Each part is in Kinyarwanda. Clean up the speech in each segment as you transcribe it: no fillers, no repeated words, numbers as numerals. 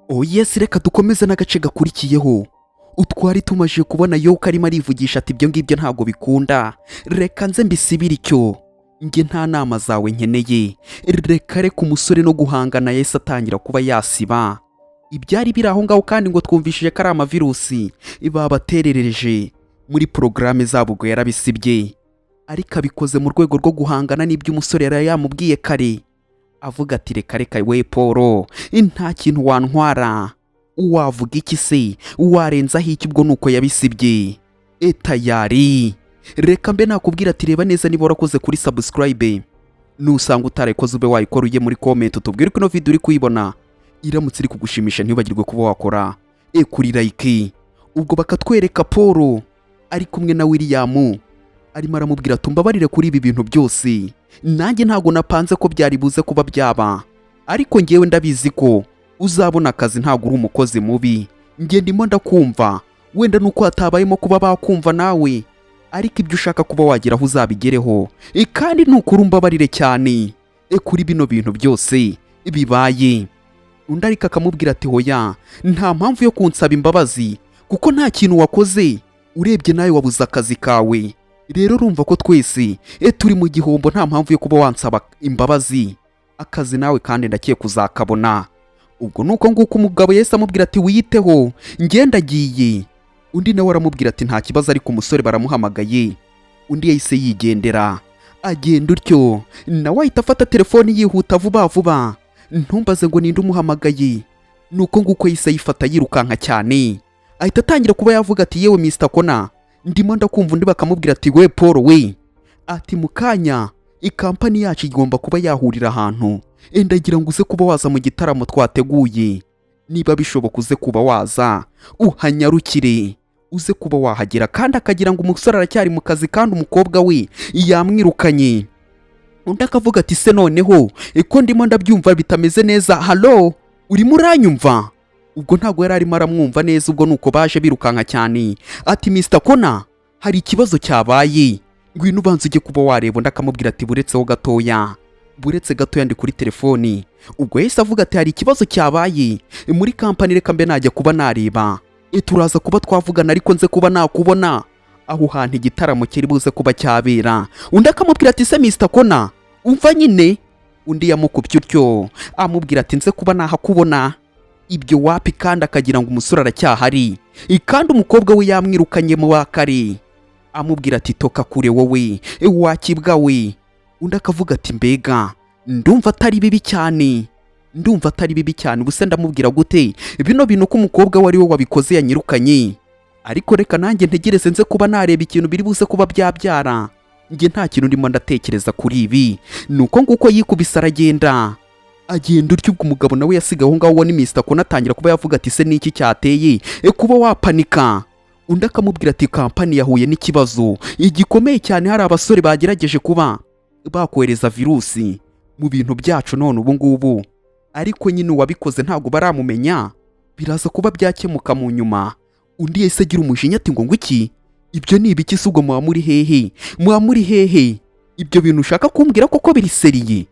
Yes, reka dukomeze n'agace gakurikiyeho. Utwari tumaje kubona yuko arimo arivugisha ati ibyo ngibyo ntago bikunda. Reka nze mbisibire icyo. Nge nta nama zawe nkeneye. Reka umusore no guhangana yese atangira kuba yasiba. Ibyari biri aho ngaho kandi ngo twumvishije ko ari amavirusi babaterereje muri porogaramu zabo ubwo yarabisibye. Ariko abikoze mu rwego rwo guhangana n'ibyo umusore yari yamubwiye kare. Avuga ati reka we Paul, nta kintu wantwara. Wavuga iki se? Warenzaho iki ubwo nuko yabisibye? Tayari. Reka mbe nakubwira ati reba neza niba warakoze kuri subscribe. Nusanga utarayikoze ube wayikora ujye muri comment utubwire ko ino video uri kuyibona iramutse iri kugushimisha ntibagirwe kuba wakora kuri like. Ubwo bakatwereka Paul ari kumwe na William arimo aramubwira tumbabarire kuri ibi bintu byose. Nanjye ntago napanze ko byari buze kuba byaba, ariko ngewe ndabizi ko uzabona akazi ntago uri umukozi mubi. Nge ndimo ndakumva, wenda nuko hatabayemo kuba bakumva nawe, ariko ibyo ushaka kuba wagira aho uzabigereho. Kandi nuko urumbabarire cyane kuri bino bintu byose bibaye. Undi ariko akamubwira ati hoya, nta mpamvu yo kunsaba imbabazi kuko nta kintu wakoze, urebye nawe wabuze akazi kawe. Rero urumva ko twese turi mu gihombo, nta mpamvu yo kuba wansaba imbabazi. Akazi nawe kandi ndakiye kuzakabona. Ubwo nuko nguko umugabo yese amubwira ati wiyiteho ngenda agiye. Undi nawe aramubwira ati nta kibazo, ariko umusore baramuhamagaye. Undi yahise yigendera. Agenda utyo nawe ahita afata telefoni yihuta vuba vuba. Ntumbaze ngo ninde umuhamagaye. Nuko nguko yahise yifata yirukanka cyane. Ahita atangira kuba yavuga ati yewe Mr. Kona, ndimo ndakumva. Undi bakamubwira ati we Paul we, ati mukanya ikampani yacu igomba kuba yahurira ahantu. Ndagira ngo uze kuba waza mu gitaramo twateguye. Niba bishoboka uze kuba waza uhanyarukire, uze kuba wahagera. Kandi akagira ngo umusore aracyari mu kazi kandi umukobwa we yamwirukanye. Undi akavuga ati se noneho ko ndimo ndabyumva bitameze neza, halo urimo uranyumva? Ubwo ntago yari arimo aramwumva neza. Ubwo nuko baje birukanka cyane. Ati Mr. Kona, hari ikibazo cyabaye, ngwino ubanza ujye kuba wareba. Undi akamubwira ati buretseho gatoya, buretse gatoya ndi kuri telefoni. Ubwo yahise avuga ati hari ikibazo cyabaye muri kampani, reka mbe najya kuba nareba. Turaza kuba twavugana, ariko nze kuba nakubona aho hantu igitaramo kiri buze kuba cyabera. Undi akamubwira ati se Mr. Kona umva nyine. Undi yamukubye utyo amubwira ati nze kuba nahakubona. Ibyo wapi? Kandi akagira ngo umusore aracyahari, kandi umukobwa we yamwirukanye mu bakare. Amubwira ati toka kure wowe wakibwa we. Undi akavuga ati mbega ndumva atari bibi cyane, ndumva atari bibi cyane. Ubuse ndamubwira gute bino bintu ko umukobwa wari we wabikoze yanyirukanye? Ariko reka nanjye ntegereze nze kuba nareba ikintu biri buze kuba byabyara. Nge nta kintu ndimo ndatekereza kuri ibi. Nuko nguko yikubise aragenda. Agenda utyo. Ubwo umugabo nawe yasigaye aho ngaho. Ni Mr. Kona atangira kuba yavuga ati se niki cyateye kuba wapanika? Undi akamubwira ati kampani yahuye n'ikibazo igikomeye cyane, hari abasore bagerageje kuba bakohereza virusi mu bintu byacu none ubu ngubu, ariko nyine uwabikoze ntago baramumenya, biraza kuba byakemuka mu nyuma. Undi yahise agira umujinya ati ngo iki? Ibyo ni ibiki se? Ubwo muba muri hehe? Muba muri hehe? Ibyo bintu ushaka kumbwira koko biri seriye?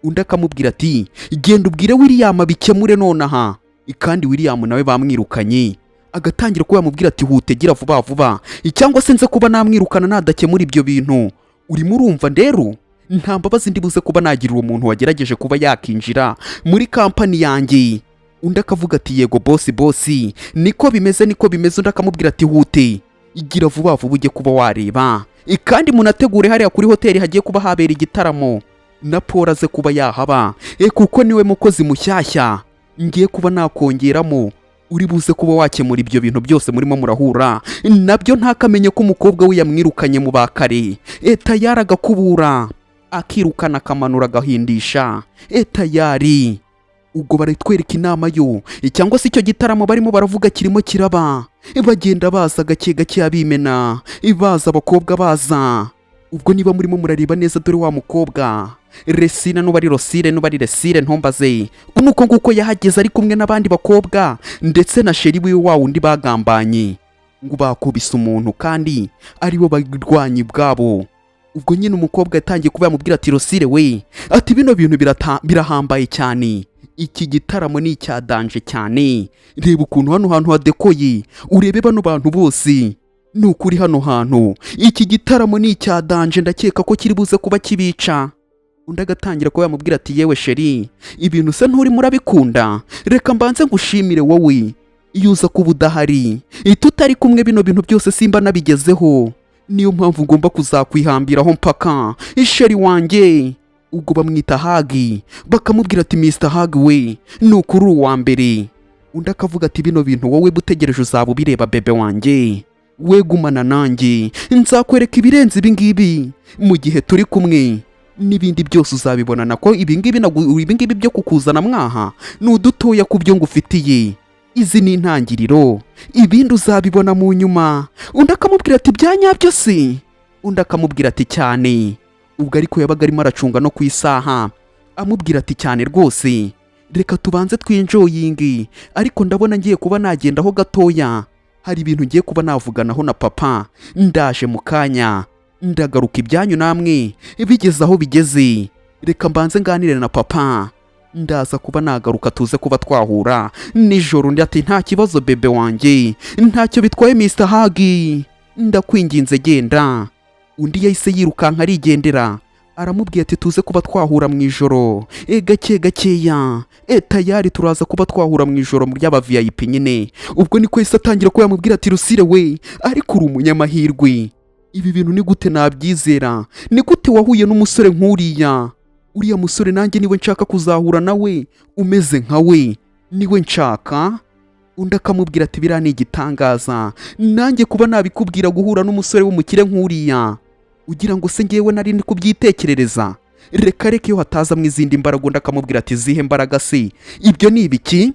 Undi akamubwira ati genda ubwire William bikemure nonaha. Kandi William nawe bamwirukanye. Agatangira kuba yamubwira ati hutegera vuba vuba, cyangwa se nze kuba namwirukana nadakemura ibyo bintu. Urimo urumva ndero nta mbabazi ndi buze kuba nagirira umuntu wagerageje kuba yakinjira muri kampani yanjye. Undi akavuga ati yego bosi niko bimeze niko bimeze. Undi akamubwira ati hute igira vuba vuba ujye kuba wareba, kandi munategure hariya kuri hoteli hagiye kuba habera igitaramo na Paul aze kuba yahaba, kuko niwe mukozi mushyashya ngiye kuba nakongeramo. Uri buze kuba wakemura ibyo bintu byose murimo murahura nabyo. Ntakamenye ko umukobwa we yamwirukanye mu bakare. Tayari agakubura akirukana akamanura agahindisha. Tayari. Ubwo baritwereka inama yo cyangwa se icyo gitaramo barimo baravuga kirimo kiraba. Bagenda baza gake gake abimena, baza abakobwa baza. Ubwo niba murimo murareba neza, dore wa mukobwa Resina n'ubari Rosire n'ubari Resire ntombaze. Nuko nguko yahageze ari kumwe n'abandi bakobwa ndetse na sheri wiwe wa wundi bagambanye ngo bakubise umuntu kandi ari bo bagirwanye bwabo. Ubwo nyine umukobwa yatangiye kuba yamubwira ati Rosire we, ati bino bintu birahambaye cyane, iki gitaramo ni icya danje cyane. Reba ukuntu hano hantu hadekoye, urebe bano bantu bose. Ni ukuri hano hantu iki gitaramo ni icya danje, ndakeka ko kiri buze kuba kibica. Undi agatangira ko yamubwira ati yewe sheri, ibintu se nturi murabikunda, reka mbanze ngushimire wowe. Iyo uza kuba udahari, tutari kumwe bino bintu byose simba nabigezeho. Niyo mpamvu ngomba kuzakwihambiraho mpaka sheri wanjye. Ubwo bamwita Hagi, bakamubwira ati Mr Hagi we, ni ukuri uwa mbere. Undi akavuga ati bino bintu wowe butegereje uzaba ubireba bebe wanjye, we gumana nanjye nzakwereka ibirenze ibingibi mu gihe turi kumwe. N'ibindi byose uzabibona, nako ibingibi byo kukuzana mwaha ni udutoya ku byo ngufitiye. Izi ni intangiriro, ibindi uzabibona mu nyuma. Undi akamubwira ati byanyabyo se? Undi akamubwira ati cyane. Ubwo ariko yabaga arimo aracunga no ku isaha, amubwira ati cyane rwose, reka tubanze twinjoyingi, ariko ndabona ngiye kuba nagendaho gatoya, hari ibintu ngiye kuba navuganaho na papa, ndaje mu kanya, ndagaruka ibyanyu namwe bigeze aho bigeze, reka mbanze nganire na papa, ndaza kuba nagaruka tuze kuba twahura nijoro. Ndi ati nta kibazo bebe wanjye, ntacyo bitwaye Mr Hagi, ndakwinginze genda. Undi yahise yirukanka arigendera, aramubwiye ati tuze kuba twahura mu ijoro, gake gakeya, tayari turaza kuba twahura mu ijoro mu ry'aba VIP nyine. Ubwo niko yahise atangira ko yamubwira ati Rusire we, ariko uri umunyamahirwe, ibi bintu ni gute nabyizera? Ni gute wahuye n'umusore nk'uriya? Uriya musore nanjye niwe nshaka kuzahura nawe, umeze nkawe niwe nshaka. Undi akamubwira ati biriya ni igitangaza, nanjye kuba nabikubwira guhura n'umusore w'umukire nk'uriya, ugira ngo se ngewe nari ndi kubyitekerereza? Reka iyo hataza mu izindi mbaraga. Undi akamubwira ati zihe mbaraga se? Ibyo ni ibiki?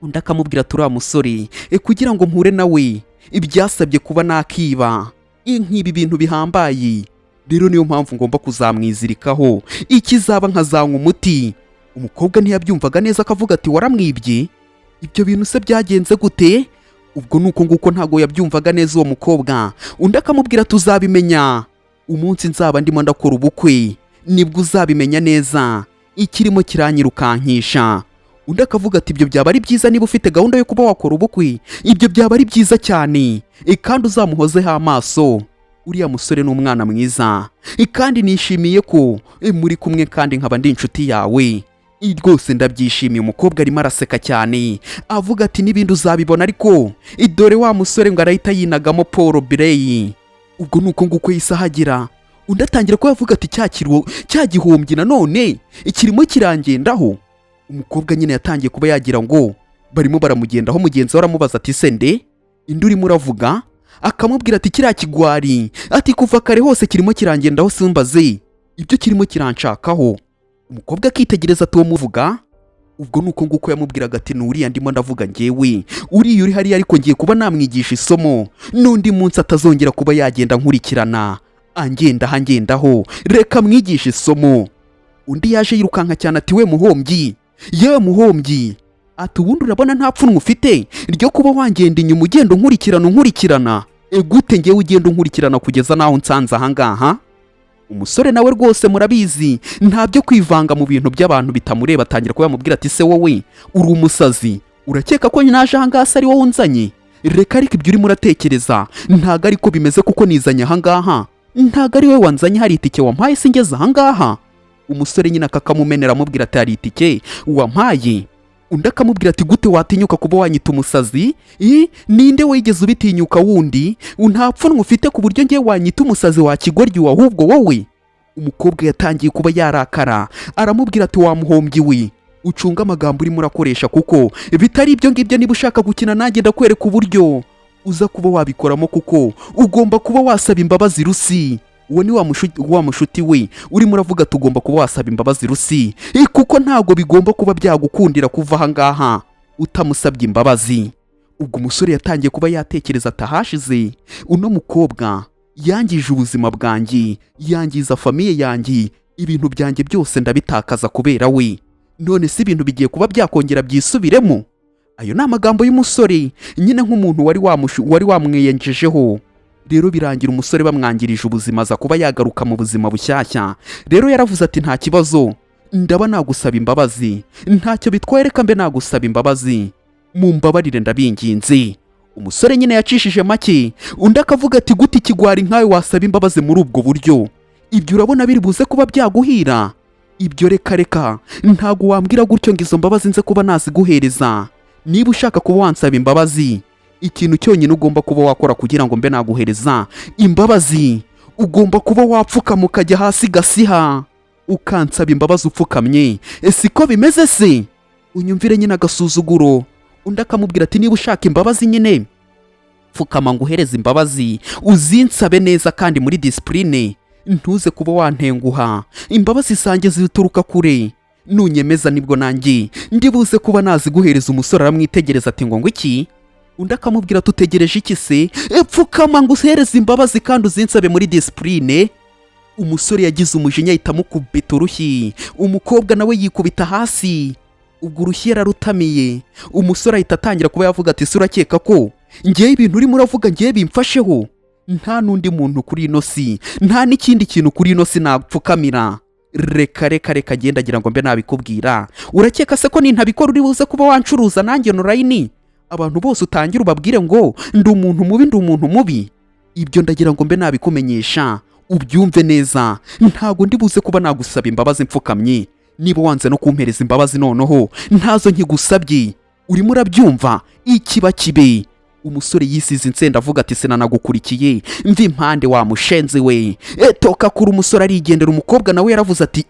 Undi akamubwira ati uriya musore kugira ngo mpure nawe ibyasabye kuba nakiba nk'ibi bintu bihambaye, rero niyo mpamvu ngomba kuzamwizirikaho, ikizaba nkazanywa umuti. Umukobwa ntiyabyumvaga neza, akavuga ati waramwibye? Ibyo bintu se byagenze gute? Ubwo nuko nguko ntago yabyumvaga neza uwo mukobwa. Undi akamubwira tuzabimenya umunsi nzaba ndimo ndakora ubukwe, nibwo uzabimenya neza, ikirimo kiranyirukankisha. Undi akavuga ati ibyo byaba ari byiza, niba ufite gahunda yo kuba wakora ubukwe, ibyo byaba ari byiza cyane, kandi uzamuhozeho amaso. Uriya musore ni umwana mwiza, kandi nishimiye ko muri kumwe, kandi nkaba ndi inshuti yawe. Rwose ndabyishimiye. Umukobwa arimo araseka cyane, avuga ati n'ibindi uzabibona, ariko dore wa musore ngo arahita yinagamo Paul Bireyi. Ubwo nuko nguko yahise ahagira. Undi atangira ko yavuga ati cya gihombyi nanone kirimo kirangendaho. Umukobwa nyine yatangiye kuba yagira ngo barimo baramugendaho. Mugenzi we aramubaza ati se nde? Indi urimo uravuga? Akamubwira ati kiriya kigwari, ati kuva kare hose kirimo kirangendaho, simbaze ibyo kirimo kiranshakaho. Umukobwa akitegereza ati uwo muvuga? Ubwo nuko nguko yamubwiraga ati nuriya ndimo ndavuga ngewe, uriya uri hariya, ariko ngiye kuba namwigisha isomo, n'undi munsi atazongera kuba yagenda nkurikirana angendaho, reka mwigisha isomo. Undi yaje yirukanka cyane ati we muhombyi, yewe muhombyi, ati ubundi urabona nta pfunwe ufite ryo kuba wangenda inyuma ugenda unkurikirana? Gute ngewe ugenda unkurikirana kugeza naho nsanze ahangaha? Umusore nawe rwose murabizi nta byo kwivanga mu bintu by'abantu bitamureba, atangira kuba yamubwira ati se wowe uri umusazi, urakeka ko naje ahangaha ari wowe unzanye? Reka ariko ibyo urimo uratekereza ntago ariko bimeze, kuko nizanye ahangaha ntago ari we wanzanye, hari itike wampaye se ngeze ahangaha. Umusore nyine akakamumenera amubwira ati hari itike wampaye. Undi akamubwira ati gute watinyuka kuba wanyita umusazi? Ninde wigeze ubitinyuka wundi? Nta pfunwe ufite ku buryo ngiye wanyita umusazi wa kigoryi, ahubwo wowe? Umukobwa yatangiye kuba yarakara, aramubwira ati wamuhombyi we, ucunga amagambo urimo urakoresha, kuko bitari ibyo ngibyo. Niba ushaka gukina nanjye ndakwereka uburyo uza kuba wabikoramo, kuko ugomba kuba wasaba imbabazi Rusi. Uwo ni wa mushuti we urimo uravuga tugomba kuba wasaba imbabazi Rusi, kuko ntago bigomba kuba byagukundira kuva ahangaha utamusabye imbabazi. Ubwo umusore yatangiye kuba yatekereza atahashize uno mukobwa yangije ubuzima bwanjye, yangiza famiye yanjye, ibintu byanjye byose ndabitakaza kubera we, none si ibintu bigiye kuba byakongera byisubiremo? Ayo ni amagambo y'umusore nyine nk'umuntu wari wamwiyenjejeho. Rero birangira umusore bamwangirije ubuzima, aza kuba yagaruka mu buzima bushyashya. Rero yaravuze ati nta kibazo, ndaba nagusaba imbabazi, ntacyo bitwaye, reka mbe nagusaba imbabazi, mumbabarire ndabinginze. Umusore nyine yacishije make, undi akavuga ati gute ikigwari nkawe wasaba imbabazi muri ubwo buryo? Ibyo urabona biri buze kuba byaguhira? Ibyo reka ntago wambwira gutyo ngo izo mbabazi nze kuba naziguhereza. Niba ushaka kuba wansaba imbabazi, ikintu cyonyine ugomba kuba wakora kugira ngo mbe naguhereza imbabazi, ugomba kuba wapfukama ukajya hasi gasiha ukansaba imbabazi upfukamye. Siko bimeze se? Unyumvire nyine agasuzuguro. Undi akamubwira ati niba ushaka imbabazi nyine pfukama nguhereza imbabazi, uzinsabe neza kandi muri disipurine, ntuze kuba wantenguha. Imbabazi zanjye zituruka kure, nunyemeza nibwo nanjye ndibuze kuba naziguhereza. Umusore aramwitegereza ati ngo iki? Undi akamubwira tutegereje iki se? Pfukama nguhereza imbabazi kandi uzinsabe muri disipurine. Umusore yagize umujinya ahita amukubita urushyi, umukobwa nawe yikubita hasi. Ubwo urushyi yararutamiye. Umusore ahita atangira kuba yavuga ati ese urakeka ko ngewe ibintu urimo uravuga ngewe bimfasheho? Nta n'undi muntu kuri ino si, nta n'ikindi kintu kuri ino si napfukamira. Reka genda agira ngo mbe nabikubwira. Urakeka se ko nintabikora uri buze kuba wancuruza nanjye online? Abantu bose utangira ubabwire ngo ndi umuntu mubi, ndi umuntu mubi. Ibyo ndagira ngo mbe nabikumenyesha ubyumve neza. Ntago ndi buze kuba nagusaba imbabazi mfukamye. Niba wanze no kumpereza imbabazi noneho ntazo nkigusabye. Urimo urabyumva? Ikiba kibe. Umusore yisize insenda avuga ati sinanagukurikiye mvi impande wa mushenzi we. Toka kuri umusore arigendera. Umukobwa nawe yaravuze ati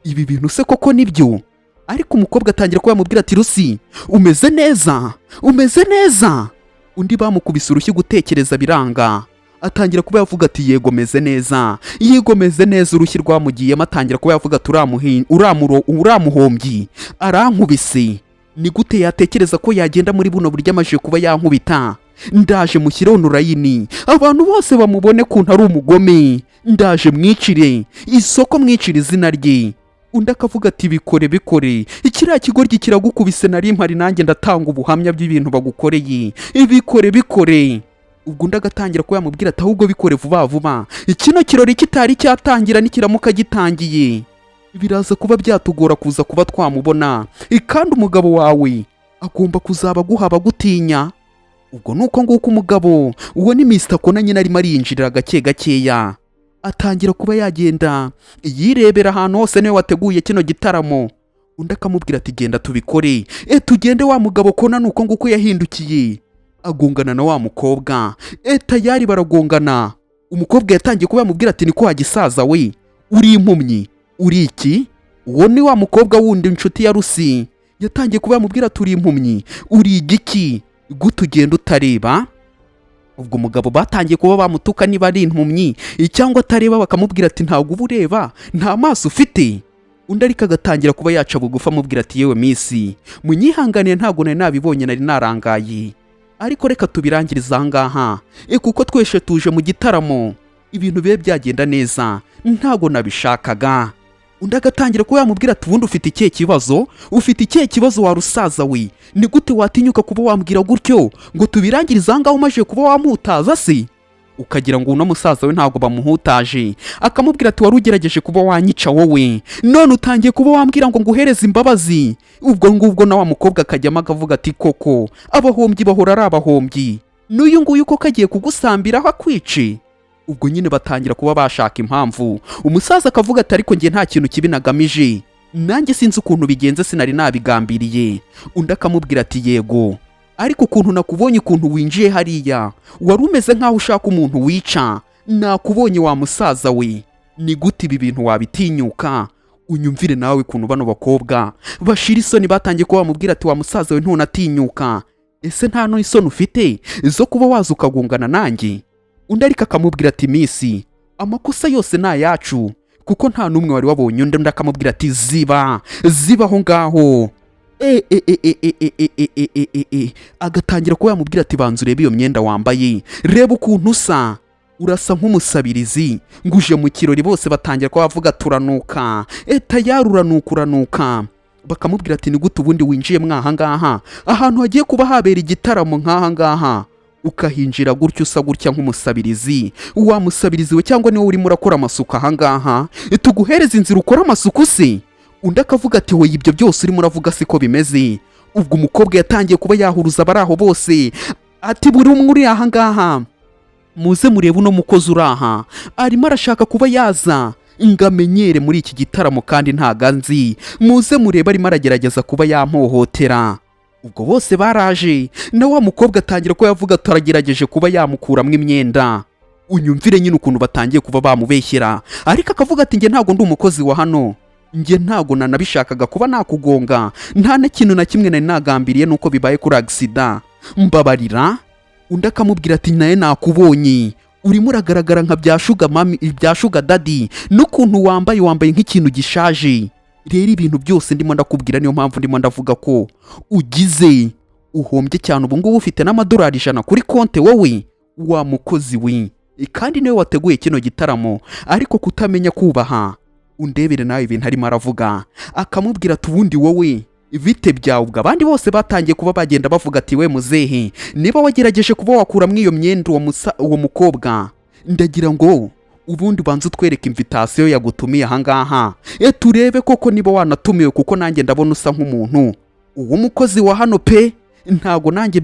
ibi bintu se koko nibyo? Ariko umukobwa atangira kuba yamubwira ati Rusi umeze neza, umeze neza. Undi bamukubise urushyi gutekereza biranga. Atangira kuba yavuga ati yego meze neza, yego meze neza. Urushyi rwamugiyemo atangira kuba yavuga ati uramuhombyi arankubise. Ni gute yatekereza ko yagenda muri buno buryo amaje kuba yankubita? Ndaje mushyire online abantu bose bamubone kuntu ari umugome. Ndaje mwicire isoko, mwicire izina rye. Undi akavuga ati bikore ikiriya kigoryi kiragukubise, nari mpari nanjye ndatanga ubuhamya bw'ibintu bagukoreye. Bikore. Ubwo undi agatangira kuba yamubwira ati ahubwo bikore vuba, kino kirori kitari cyatangira nikiramuka gitangiye biraza kuba byatugora kuza kuba twamubona, kandi umugabo wawe agomba kuzaba guhaba gutinya. Ubwo nuko nguko umugabo uwo ni Mr. Kona nyine arimo arinjirira gakeya. Atangira kuba yagenda yirebera ahantu hose niwe wateguye kino gitaramo. Undi akamubwira ati genda tubikore. Tugende. Wa mugabo Kona nuko nguko yahindukiye agongana na wa mukobwa. Tayari baragongana. Umukobwa yatangiye kuba yamubwira ati niko wagisaza we, uri impumyi, uri iki? Uwo ni wa mukobwa wundi inshuti ya Rusi. Yatangiye kuba yamubwira ati uri impumyi, uri igiki, gute ugenda utareba? Ubwo umugabo batangiye kuba bamutuka niba ari impumyi cyangwa atareba, bakamubwira ati ntabwo uba ureba, nta maso ufite. Undi ariko agatangira kuba yaca bugufi amubwira ati yewe misi munyihanganiye, ntabwo nari nabibonye, nari narangaye. Ariko reka tubirangiriza ahangaha kuko tweshe tuje mu gitaramo ibintu bibe byagenda neza, ntago nabishakaga. Undi agatangira kuba yamubwira ati ubundi ufite ikihe kibazo? Ufite ikihe kibazo wa rusaza we? Ni gute watinyuka kuba wambwira gutyo ngo tubirangiriza ahangaha umaje kuba wamutaza se? Ukagira ngo uno musaza we ntago bamuhutaje. Akamubwira ati wari ugerageje kuba wanyica wowe, none utangiye kuba wambwira ngo nguhereze imbabazi. Ubwo ngubwo na wa mukobwa akajyamo akavuga ati koko abahombyi bahora ari abahombyi, n'uyu nguyu ko kagiye kugusambiraho akwice. Ubwo nyine batangira kuba bashaka impamvu. Umusaza akavuga ati ariko ngiye nta kintu kibi nagamije, nanjye sinzi ukuntu bigenze, sinari nabigambiriye. Undi akamubwira ati yego, ariko ukuntu nakubonye, ukuntu winjiye hariya wari umeze nk'aho ushaka umuntu wica. Nakubonye wa musaza we, ni gute ibi bintu wabitinyuka? Unyumvire nawe ukuntu bano bakobwa bashira isoni batangiye kuba bamubwira ati wa musaza we ntunatinyuka, ese nta n'isoni ufite zo kuba waza ukagungana nanjye? Undi ariko akamubwira ati misi amakosa yose ni ayacu kuko nta n'umwe wari wabonye undi. Akamubwira ati ziba aho ngaho. Agatangira kuba yamubwira ati banza urebe iyo myenda wambaye, reba ukuntu usa, urasa nk'umusabirizi nguje mu kirori. Bose batangira kuba bavuga turanuka, tayari uranuka. Bakamubwira ati ni gute ubundi winjiye mwahangaha ahantu hagiye kuba habera igitaramo nk'ahangaha ukahinjira gutyo usa gutya nk'umusabirizi? Wa musabirizi we cyangwa niwe urimo urakora amasuku ahangaha? Tuguhereza inzira ukora amasuku se? undi akavuga ati wowe ibyo byose urimo uravuga siko bimeze. Ubwo umukobwa yatangiye kuba yahuruza abari aho bose ati buri umwe uri aha ngaha muze murebe uno mukozi uri aha arimo arashaka kuba yaza ngo amenyere muri iki gitaramo kandi ntago anzi, muze murebe arimo aragerageza kuba yampohotera. Ubwo bose baraje na wa mukobwa atangira ko yavuga turagerageje kuba yamukuramwo imyenda. Unyumvire nyine ukuntu batangiye kuba bamubeshyera, ariko akavuga ati njye ntago ndi umukozi wa hano, njye ntago nanabishakaga kuba nakugonga, nta n'ikintu na kimwe nari nagambiriye nuko bibaye kuri accident, mbabarira. Undi akamubwira ati naye nakubonye urimo uragaragara nka bya shuga daddy n'ukuntu wambaye nk'ikintu gishaje. Rero ibintu byose ndimo ndakubwira niyo mpamvu ndimo ndavuga ko ugize uhombye cyane. Ubu ngubu ufite n'amadolari 100 kuri konte wowe wa mukozi we, kandi niwe wateguye kino gitaramo, ariko kutamenya kubaha. Undebere nawe ibintu arimo aravuga, akamubwira ati ubundi wowe bite byawe. Ubwo abandi bose batangiye kuba bagenda bavuga ati we muzehe, niba wagerageje kuba wakuramwo iyo myenda uwo mukobwa, ndagira ngo ubundi banze utwereke invitation yagutumiye aha ngaha, turebe koko niba wanatumiwe, kuko nanjye ndabona usa nk'umuntu uwo mukozi wa hano pe. Ntago nanjye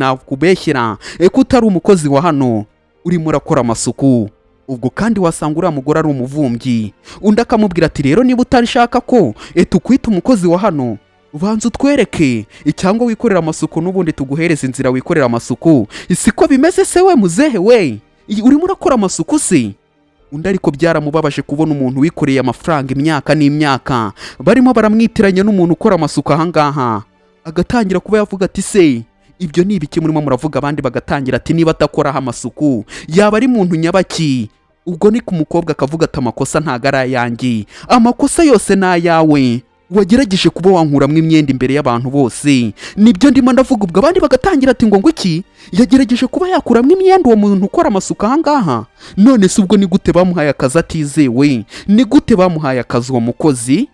nakubeshyira ko utari umukozi wa hano, urimo urakora amasuku. Ubwo kandi wasanga uriya mugore ari umuvumbyi. Undi akamubwira ati rero niba utarishaka ko tukwita umukozi wa hano, banza utwereke cyangwa wikorera amasuku n'ubundi tuguhereza inzira wikorera amasuku. Siko bimeze se we muzehe we, urimo urakora amasuku se? Undi ariko byaramubabaje kubona umuntu wikoreye amafaranga imyaka n'imyaka barimo baramwitiranya n'umuntu ukora amasuku aha ngaha. Agatangira kuba yavuga ati se ibyo ni ibiki murimo muravuga? Abandi bagatangira ati niba atakoraho amasuku yaba ari muntu nyabaki. Ubwo ni ku mukobwa akavuga ati amakosa ntago ari ayanjye, amakosa yose ni ayawe, wagerageje kuba wankuramwo imyenda imbere y'abantu bose, nibyo ndimo ndavuga. Ubwo abandi bagatangira ati ngo iki yagerageje kuba yakuramwo imyenda uwo muntu ukora amasuku aha ngaha. None se ubwo ni gute bamuhaye akazi atizewe? Ni gute bamuhaye akazi uwo mukozi?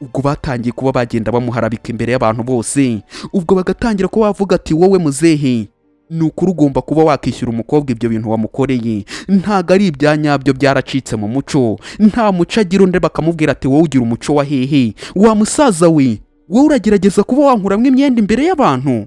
Ubwo batangiye kuba bagenda bamuharabika imbere y'abantu bose. Ubwo bagatangira kuba bavuga ati wowe muzehe, ni ukuri ugomba kuba wakishyura umukobwa ibyo bintu wamukoreye, ntago ari ibyanyabyo, byaracitse mu muco, nta muco agira. Undi bakamubwira ati wowe ugira umuco wa hehe wa musaza we, wowe uragerageza kuba wankuramwo imyenda imbere y'abantu.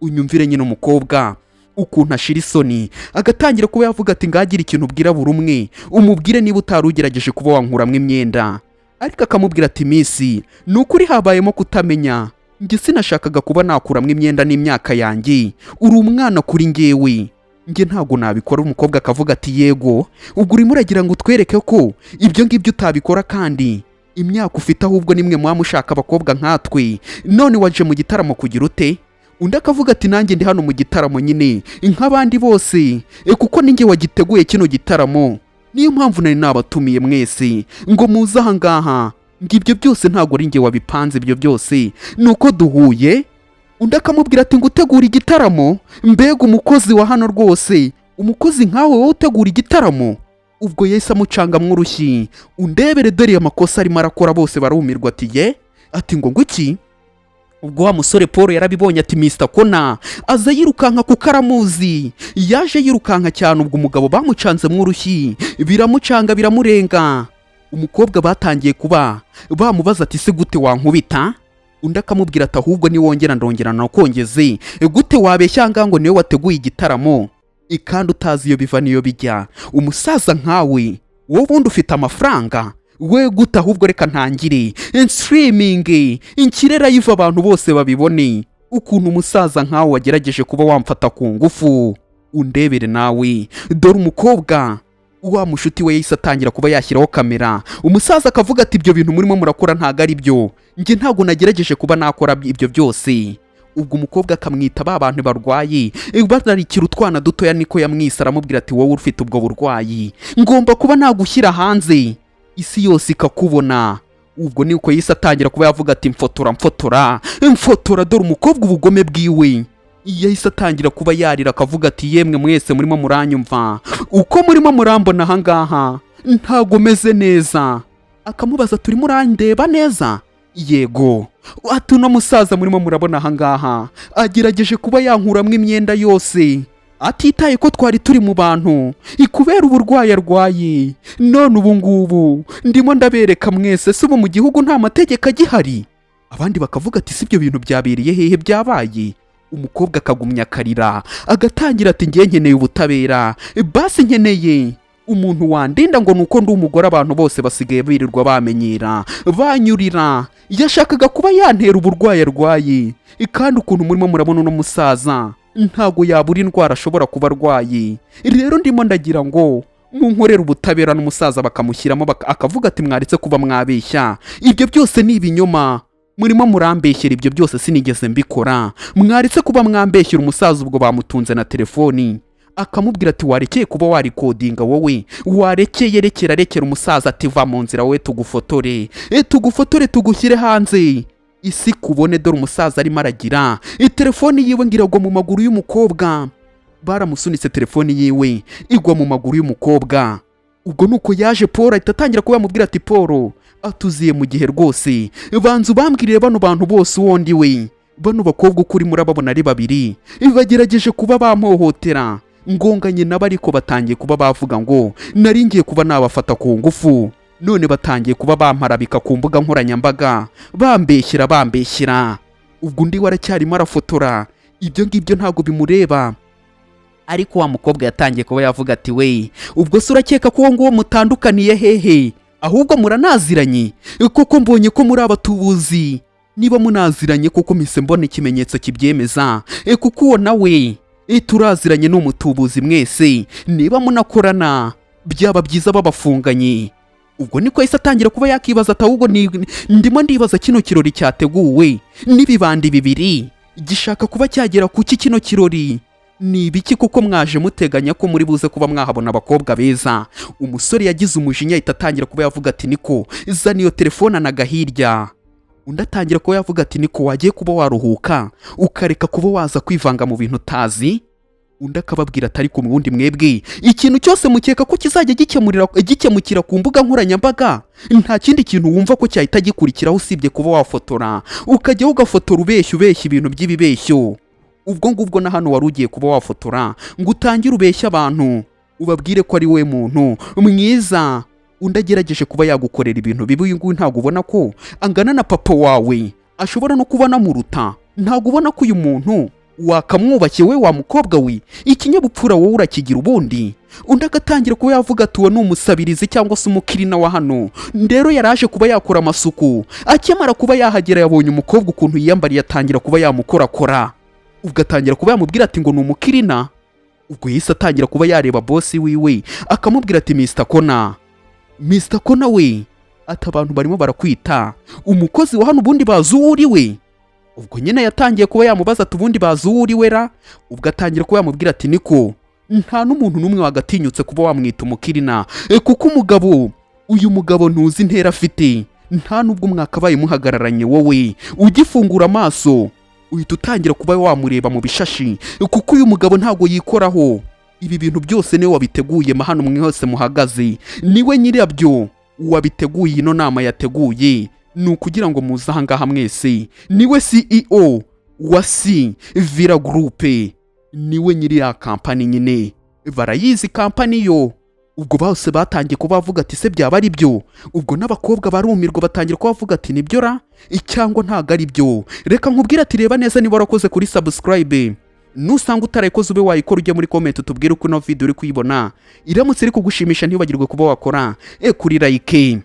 Unyumvire nyine umukobwa ukuntu ashira isoni, agatangira kuba yavuga ati ngagira ikintu ubwira buri umwe, umubwire niba utari ugerageje kuba wankuramwo imyenda. Ariko akamubwira ati misi, ni ukuri habayemo kutamenya, njye sinashakaga kuba nakuramwo imyenda n'imyaka yanjye, uri umwana kuri njyewe, njye ntago nabikora. Umukobwa akavuga ati yego, ubwo urimo uragira ngo utwereke ko ibyo ngibyo utabikora, kandi imyaka ufite ahubwo nimwe muba mushaka abakobwa nkatwe, none waje mu gitaramo kugira ute? Undi akavuga ati nanjye ndi hano mu gitaramo nyine nk'abandi bose, kuko ninjye wagiteguye kino gitaramo, niyo mpamvu nari nabatumiye mwese ngo muze aha ngaha. Ngibyo byose ntago ari njye wabipanze, ibyo byose nuko duhuye. Undi akamubwira ati ngo utegura igitaramo, mbega umukozi wa hano rwose, umukozi nkawe wowe utegura igitaramo? Ubwo yahise amucangamwo urushyi. Undebere dore amakosa arimo arakora, bose barumirwa ati ye, ati ngo iki? Ubwo wa musore Paul yarabibonye ati Mr. Kona aza yirukanka kuko aramuzi, yaje yirukanka cyane. Ubwo umugabo bamucanzemwo urushyi, biramucanga biramurenga. Umukobwa batangiye kuba bamubaza ati se gute wankubita? Undi akamubwira ati ahubwo niwongera ndongera nakongeze, gute wabeshya ngo niwe wateguye igitaramo kandi utazi iyo biva niyo bijya? Umusaza nkawe wowe ubundi ufite amafaranga, we gute ahubwo reka ntangire streaming inkirera yiva abantu bose babibone ukuntu umusaza nkawe wagerageje kuba wamfata ku ngufu. Undebere nawe dore umukobwa wa mushuti we yahise atangira kuba yashyiraho kamera. Umusaza akavuga ati ibyo bintu murimo murakora ntago ari byo, njye ntago nagerageje kuba nakora ibyo byose. Ubwo umukobwa akamwita ba bantu barwaye bararikira utwana dutoya, niko yamwise, aramubwira ati wowe ufite ubwo burwayi ngomba kuba nagushyira hanze isi yose ikakubona. Ubwo niko yahise atangira kuba yavuga ati mfotora dore umukobwa ubugome bwiwe. Yahise atangira kuba yarira akavuga ati yemwe mwese murimo muranyumva, uko murimo murambona aha ngaha ntago meze neza. Akamubaza turimo urandeba neza? Yego. Ati uno musaza murimo murabona aha ngaha agerageje kuba yankuramwo imyenda yose, atitaye ko twari turi mu bantu kubera uburwayi arwaye. None ubu ngubu ndimo ndabereka mwese, se ubu mu gihugu nta mategeko agihari? Abandi bakavuga ati si ibyo bintu byabereye hehe byabaye? Umukobwa akagumya akarira agatangira ati ngiye nkeneye ubutabera, basi nkeneye umuntu wandinda ngo nuko ndi umugore abantu bose basigaye birirwa bamenyera banyurira. Yashakaga kuba yantera uburwayi arwaye, kandi ukuntu murimo murabona uno musaza ntago yabura indwara ashobora kuba arwaye. Rero ndimo ndagira ngo munkorera ubutabera n'umusaza bakamushyiramo akavuga ati mwaretse kuba mwabeshya, ibyo byose ni ibinyoma, murimo murambeshyera, ibyo byose sinigeze mbikora, mwaretse kuba mwambeshyira. Umusaza ubwo bamutunze na telefoni akamubwira ati warekeye kuba warikodinga wowe, warekeye, rekera. Umusaza ati va mu nzira wowe tugufotore, tugushyire hanze isi kubone. Dore umusaza arimo aragira telefoni yiwe ngo iragwa mu maguru y'umukobwa. Baramusunitse telefoni yiwe igwa mu maguru y'umukobwa. Ubwo nuko yaje Paul ahita atangira kuba yamubwira ati Paul atuziye mu gihe rwose, banza ubambwirire bano bantu bose uwo ndi we, bano bakobwa uko urimo urababona ari babiri bagerageje kuba bamuhohotera, ngonganye nabo ariko batangiye kuba bavuga ngo nari ngiye kuba nabafata ku ngufu. None batangiye kuba bamparabika ku mbuga nkoranyambaga bambeshyira. Ubwo undi waracyarimo arafotora, ibyo ngibyo ntago bimureba. Ariko wa mukobwa yatangiye kuba yavuga ati we, ubwo se urakeka ko ngo mutandukaniye hehe? Ahubwo muranaziranye koko, mbonye ko muri abatubuzi. Niba munaziranye koko mise mbona ikimenyetso kibyemeza, kuko uwo nawe turaziranye n'umutubuzi mwese. Niba munakorana byaba byiza babafunganye. Ubwo niko yahise atangira kuba yakibaza ati ahubwo ndimo ndibaza kino kirori cyateguwe n'ibibandi bibiri gishaka kuba cyagera ku kino kirori ni ibiki? Kuko mwaje muteganya ko muri buze kuba mwahabona abakobwa beza. Umusore yagize umujinya ahita atangira kuba yavuga ati niko zana iyo telefone anaga hirya. Undi atangira kuba yavuga ati niko wagiye kuba waruhuka ukareka kuba waza kwivanga mu bintu utazi. Undi akababwira atari ku wundi mwebwe ikintu cyose mukeka ko kizajya gikemukira ku mbuga nkoranyambaga, nta kindi kintu wumva ko cyahita gikurikiraho usibye kuba wafotora ukajya ugafotora ubeshya ibintu by'ibibeshyo. Ubwo ngubwo na hano wari ugiye kuba wafotora ngo utangire ubeshya abantu ubabwire ko ari we muntu mwiza. Undi agerageje kuba yagukorera ibintu bibi, uyu nguyu ntabwo ubona ko angana na papa wawe, ashobora no kuba namuruta. Ntabwo ubona ko uyu muntu wakamwubakiye we wa mukobwa we, ikinyabupfura wowe urakigira ubundi. Undi agatangira kuba yavuga ati uwo ni umusabirizi cyangwa se umukirina wa hano. Rero yaraje kuba yakora amasuku, akimara kuba yahagera yabonye umukobwa ukuntu yiyambariye atangira kuba yamukorakora. Ubwo atangira kuba yamubwira ati ngo ni umukirina. Ubwo yahise atangira kuba yareba bosi wiwe akamubwira ati Mr. Kona we, ati abantu barimo barakwita umukozi wa hano, ubundi bazi uwo uri we. Ubwo nyine yatangiye kuba yamubaza ati ubundi bazi uwo uri we ra. Ubwo atangira kuba yamubwira ati niko nta n'umuntu n'umwe wagatinyutse kuba wamwita umukirina, kuko uyu mugabo ntuzi intera afite, nta n'ubwo mwakabaye muhagararanye wowe ugifungura amaso uhita utangira kuba wamureba mu bishashi, kuko uyu mugabo ntago yikoraho. Ibi bintu byose niwe wabiteguye, hano mwe hose muhagaze niwe nyirabyo wabiteguye. Ino nama yateguye ni ukugira ngo muze aha ngaha mwese. Niwe CEO wa Villa Group, niwe nyiri ya kampani nyine, barayizi kampani yo. Ubwo bose batangiye kuba bavuga ati se byaba ari byo. Ubwo n'abakobwa barumirwa batangira kuba bavuga ati nibyo ra cyangwa ntago ari byo. Reka nkubwira ati reba neza niba warakoze kuri subscribe, nusanga utarayikoze ube wayikora, ujye muri comment utubwire uko ino video uri kuyibona. Iramutse iri kugushimisha ntibagirwe kuba wakora kuri like.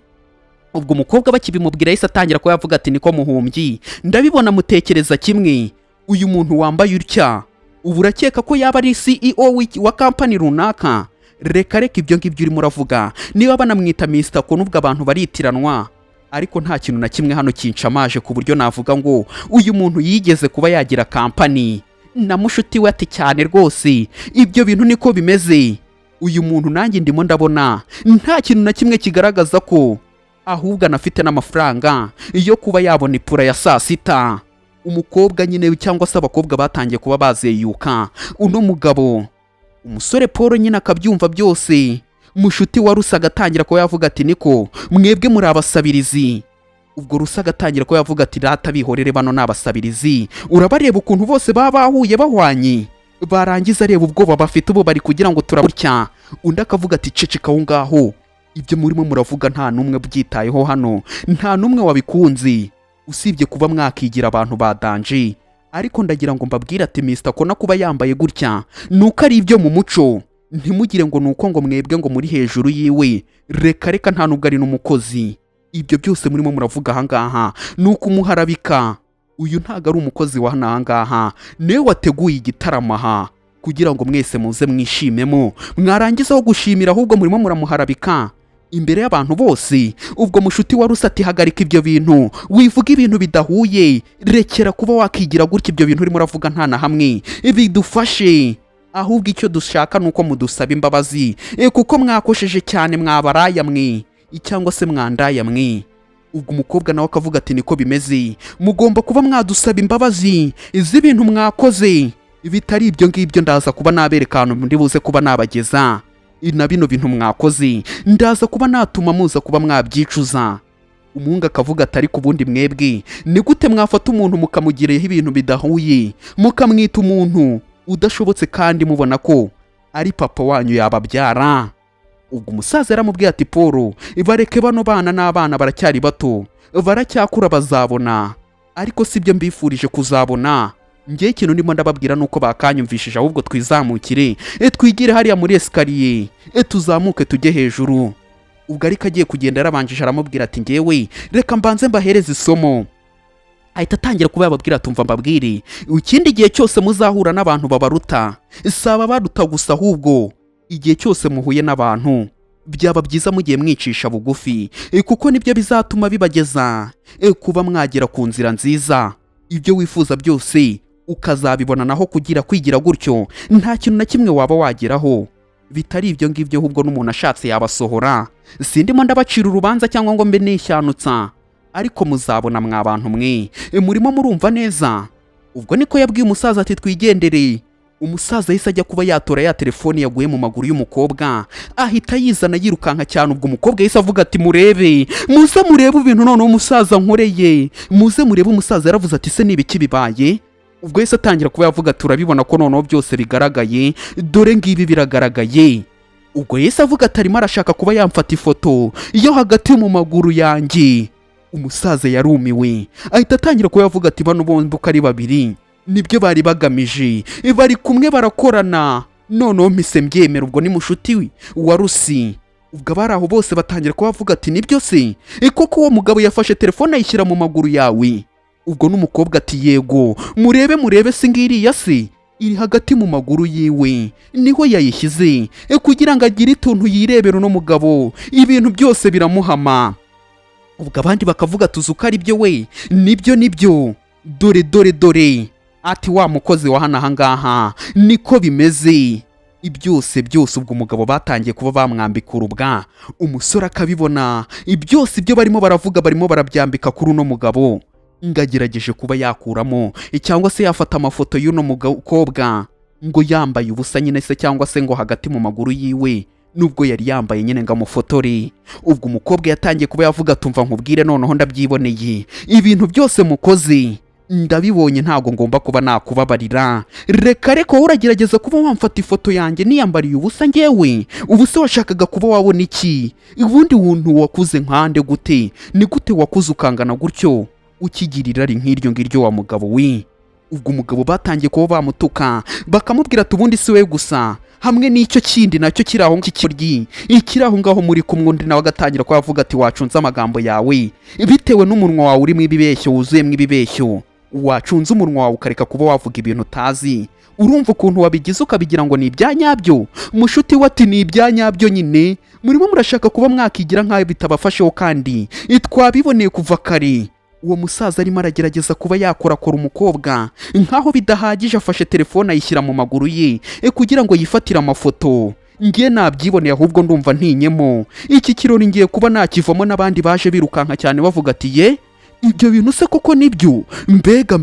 Ubwo umukobwa bakibimubwira yahise atangira kuba yavuga ati niko muhumbyi, ndabibona mutekereza kimwe. Uyu muntu wambaye utya ubu urakeka ko yaba ari CEO wa kampani runaka? Reka ibyo ngibyo urimo uravuga. Niba banamwita Mr. Kona ubwo abantu baritiranwa, ariko nta kintu na kimwe hano kinshamaje ku buryo navuga ngo uyu muntu yigeze kuba yagira kampani. Na mushuti we ati cyane rwose ibyo bintu niko bimeze. Uyu muntu nanjye ndimo ndabona nta kintu na kimwe kigaragaza ko ahubwo anafite n'amafaranga yo kuba yabona ipura ya saa sita. Umukobwa nyine cyangwa se abakobwa batangiye kuba bazeyuka. Uno mugabo umusore Paul nyine akabyumva byose. Mushuti wa Rusa agatangira ko yavuga ati niko mwebwe muri abasabirizi. Ubwo Rusa agatangira ko yavuga ati rata bihorere bano n'abasabirizi, urabareba ukuntu bose baba bahuye bahwanye. barangiza areba ubwoba bafite ubu bari kugira ngo turabutya. Undi akavuga ati ceceka aho ngaho, ibyo murimo muravuga nta n'umwe byitayeho hano, nta n'umwe wabikunze usibye kuba mwakigira abantu badanje. Ariko ndagira ngo mbabwire ati Mr. Kona kuba yambaye gutya nuko ari ibyo mu muco, ntimugire ngo nuko ngo mwebwe ngo muri hejuru yiwe. Reka nta nubwo ari n'umukozi. Ibyo byose murimo muravuga ahangaha nuko umuharabika uyu ntago ari umukozi wa ahangaha, niwe wateguye igitaramo aha kugira ngo mwese muze mwishimemo, mwarangiza aho gushimira ahubwo murimo muramuharabika imbere y'abantu bose. Ubwo mushuti wa Rusati hagarika ibyo bintu, wivuga ibintu bidahuye, rekera kuba wakigira gutya ibyo bintu urimo uravuga nta na hamwe bidufashe. Ahubwo icyo dushaka nuko mudusaba imbabazi kuko mwakosheje cyane mwabaraya mwe cyangwa se mwandaya mwe. Ubwo umukobwa nawe akavuga ati niko bimeze, mugomba kuba mwadusaba imbabazi z'ibintu mwakoze bitari ibyo ngibyo. Ndaza kuba nabereka ahantu ndi buze kuba nabageza na bino bintu mwakoze, ndaza kuba natuma muza kuba mwabyicuza. Umuhungu akavuga ati ariko ubundi mwebwe ni gute mwafata umuntu mukamugireho ibintu bidahuye, mukamwita umuntu udashobotse kandi mubona ko ari papa wanyu yababyara? Ubwo umusaza yaramubwiye ati Paul, bareke bano bana n'abana baracyari bato, baracyakura bazabona, ariko sibyo mbifurije kuzabona. Ngiye ikintu ndimo ndababwira nuko bakanyumvishije, ahubwo twizamukire twigire hariya muri esikariye tuzamuke tujye hejuru. Ubwo ariko agiye kugenda yarabanjije aramubwira ati ngewe reka mbanze mbahereze isomo. Ahita atangira kuba yababwira tumva mbabwire, ikindi gihe cyose muzahura n'abantu babaruta, saba baruta gusa, ahubwo igihe cyose muhuye n'abantu byaba byiza mugiye mwicisha bugufi kuko nibyo bizatuma bibageza kuba mwagera ku nzira nziza. Ibyo wifuza byose ukazabibona, naho kugira kwigira gutyo nta kintu na kimwe waba wageraho bitari ibyo ngibyo, ahubwo n'umuntu ashatse yabasohora. Sindimo ndabacira urubanza cyangwa ngo mbe nishanutsa, ariko muzabona mwabantu mwe murimo murumva neza. Ubwo niko yabwiye umusaza ati twigendere. Umusaza yahise ajya kuba yatora ya telefone yaguye mu maguru y'umukobwa, ahita yizana yirukanka cyane. Ubwo umukobwa yahise avuga ati muze murebe ibintu noneho umusaza nkoreye, muze murebe. Umusaza yaravuze ati se n'ibiki bibaye? Ubwo yahise atangira kuba yavuga turabibona ko noneho byose bigaragaye, dore ngibi biragaragaye. Ubwo yahise avuga ati arimo arashaka kuba yamfata ifoto yo hagati mu maguru yanjye. Umusaza yarumiwe ahita atangira kuba yavuga ati bano bombi uko ari babiri nibyo bari bagamije, bari kumwe barakorana, noneho mpise mbyemera. Ubwo ni mushuti wa Rusi. Ubwo abari aho bose batangira kuba bavuga ati nibyo se koko uwo mugabo yafashe telefone ayishyira mu maguru yawe? Ubwo n'umukobwa ati yego, murebe se ngiriya se iri hagati mu maguru yiwe, niho yayishyize kugira ngo agire ituntu yirebera uno mugabo, ibintu byose biramuhama. Ubwo abandi bakavuga tuzi uko ari byo we, nibyo dore ati wa mukozi wa hano ahangaha niko bimeze. Byose ubwo umugabo batangiye kuba bamwambika urubwa, umusore akabibona. Byose ibyo barimo baravuga barimo barabyambika kuri uno mugabo, ngagerageje kuba yakuramo cyangwa se yafata amafoto y'uno mukobwa ngo yambaye ubusa nyine se, cyangwa se ngo hagati mu maguru yiwe nubwo yari yambaye nyine ngo amufotore. Ubwo umukobwa yatangiye kuba yavuga tumva nkubwire noneho ndabyiboneye, ibintu byose mukoze ndabibonye, ntago ngomba kuba nakubabarira. Reka uragerageza kuba wamfata ifoto yanjye niyambariye ubusa ngewe, ubuse washakaga kuba wabona iki? Ubundi wuntu wakuze nkande gute? Ni gute wakuze ukangana gutyo ukigirira ari nk'iryo ngiryo wa mugabo we? Ubwo umugabo batangiye kuba bamutuka bakamubwira ati ubundi si we gusa, hamwe n'icyo kindi nacyo kiri aho cy'ikiryi ikiri aho ngaho muri kumwe. Undi nawe agatangira kuba avuga ati wacunze amagambo yawe bitewe n'umunwa wawe urimo ibibeshyo, wuzuyemo ibibeshyo. Wacunze umunwa wawe ukareka kuba wavuga ibintu utazi. Urumva ukuntu wabigize ukabigira ngo ni ibya nyabyo? Mushuti we ati ni ibya nyabyo nyine, murimo murashaka kuba mwakigira nk'ayo bitabafasheho kandi twabiboneye kuva kare. Uwo musaza arimo aragerageza kuba yakorakora umukobwa nkaho bidahagije, afashe telefone ayishyira mu maguru ye kugira ngo yifatire amafoto. Ngiye nabyiboneye, ahubwo ndumva ntinyemo iki kirori ngiye kuba nakivamo. N'abandi baje birukanka cyane bavuga ati ye ibyo bintu se koko nibyo? Mbega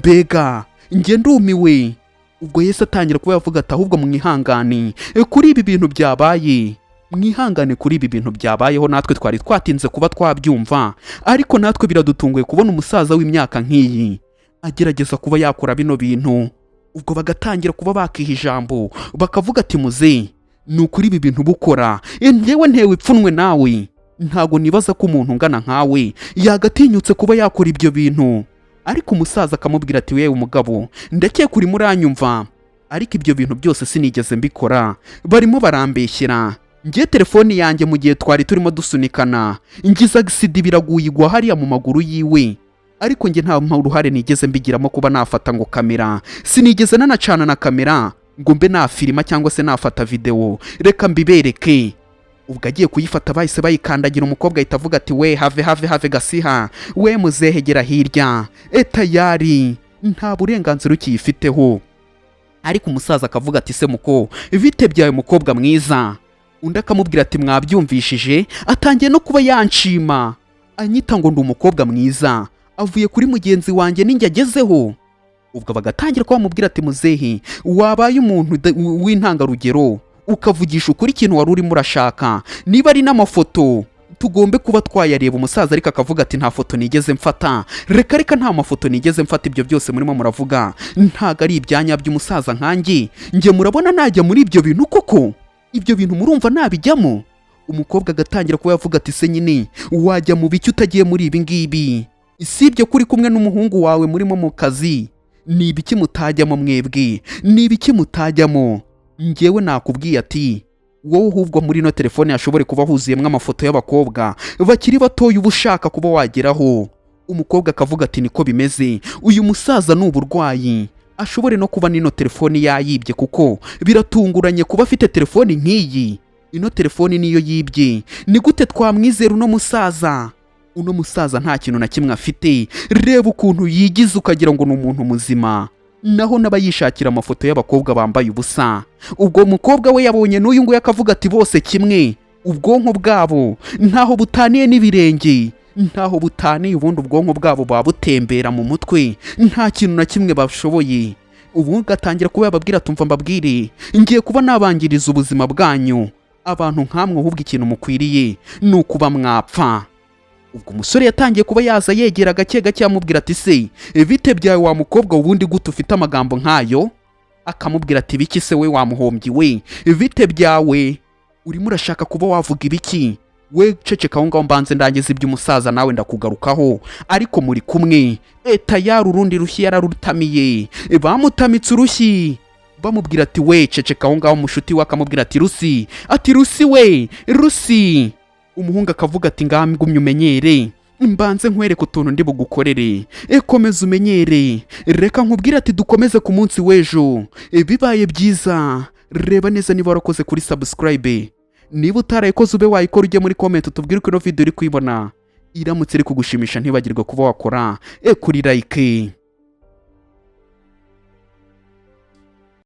ngiye ndumiwe. Ubwo Yesu atangira kuba yavuga ati ahubwo mwihangane kuri ibi bintu byabaye, mwihangane kuri ibi bintu byabayeho. Natwe twari twatinze kuba twabyumva, ariko natwe biradutunguye kubona umusaza w'imyaka nk'iyi agerageza kuba yakora bino bintu. ubwo bagatangira kuba bakiha ijambo bakavuga ati muze ni ukuri ibi bintu bukora njyewe ntewe ipfunwe nawe, ntago nibaza ko umuntu ungana nkawe yagatinyutse kuba yakora ibyo bintu. Ariko umusaza akamubwira ati wewe umugabo ndakeka urimo uranyumva, ariko ibyo bintu byose sinigeze mbikora, barimo barambeshyera. Ngiye telefoni yanjye mu gihe twari turimo dusunikana ngize agisida biraguye igwa hariya mu maguru yiwe, ariko njye nta ruhare nigeze mbigiramo kuba nafata ngo kamera, sinigeze nanacana na kamera ngo mbe nafilima cyangwa se nafata video, reka mbibereke. Ubwo agiye kuyifata bahise bayikandagira, umukobwa ahita avuga ati we have gasiha, we muzehegera hirya, tayari nta burenganzira ukiyifiteho. Ariko umusaza akavuga ati se muko bite byawe mukobwa mwiza, undi akamubwira ati mwabyumvishije, atangiye no kuba yanshima anyita ngo ndi umukobwa mwiza, avuye kuri mugenzi wanjye ninjye agezeho. Ubwo bagatangira ko bamubwira ati muzehe wabaye umuntu w'intangarugero ukavugisha ukuri ikintu wari urimo urashaka, niba ari n'amafoto tugombe kuba twayareba. Umusaza ariko akavuga ati nta foto nigeze mfata, reka nta mafoto nigeze mfata, ibyo byose murimo muravuga ntago ari ibyanya by'umusaza nkanjye, njye murabona najya muri ibyo bintu koko, ibyo bintu murumva nabijyamo? Umukobwa agatangira kuba yavuga ati se nyine wajya mu biki utagiye muri ibi ngibi, isibye kuri kumwe n'umuhungu wawe murimo mu kazi, ni ibiki mutajyamo mwebwe, ni ibiki mutajyamo? Njyewe nakubwiye ati wowe ahubwo muri ino telefone yashobore kuba huzuyemo amafoto y'abakobwa bakiri batoya uba ushaka kuba wageraho. Umukobwa akavuga ati niko bimeze, uyu musaza ni uburwayi, ashobore no kuba n'ino telefone yayibye, kuko biratunguranye kuba afite telefone nk'iyi. Ino telefone niyo yibye, ni gute twamwizera uno musaza? Uno musaza nta kintu na kimwe afite, reba ukuntu yigize ukagira ngo ni umuntu muzima, naho n'abayishakira amafoto y'abakobwa bambaye ubusa. Ubwo mukobwa we yabonye n'uyu nguyu akavuga ati bose kimwe, ubwonko bwabo ntaho butaniye n'ibirenge, ntaho butaniye, ubundi ubwonko bwabo baba butembera mu mutwe, nta kintu na kimwe bashoboye. Ubu gatangira kuba yababwira tumva mbabwire ngiye kuba nabangiriza ubuzima bwanyu, abantu nkamwe ahubwo ikintu mukwiriye ni ukuba mwapfa. Ubwo umusore yatangiye kuba yaza yegera gake gake amubwira ati se bite byawe wa mukobwa, ubundi gute ufite amagambo nkayo? Akamubwira ati biki se we wamuhombyi we, bite byawe, urimo urashaka kuba wavuga ibiki? We ceceka aho ngaho mbanze ndangiza iby'umusaza nawe ndakugarukaho. Ariko muri kumwe tayari urundi rushyi yararutamiye, bamutamitse urushyi, bamubwira ati we ceceka aho ngaho. Mushuti we akamubwira ati rusi, ati rusi we rusi. Umuhungu akavuga ati ngumye umenyere, mbanze nkwereke utuntu ndi bugukorere, komeza umenyere, reka nkubwire ati dukomeze ku munsi w'ejo, bibaye byiza reba neza niba warakoze kuri subscribe, niba utarayikoze ube wayikora, ujye muri comment utubwire uko ino video uri kuyibona, iramutse iri kugushimisha ntibagirwe kuba wakora kuri like.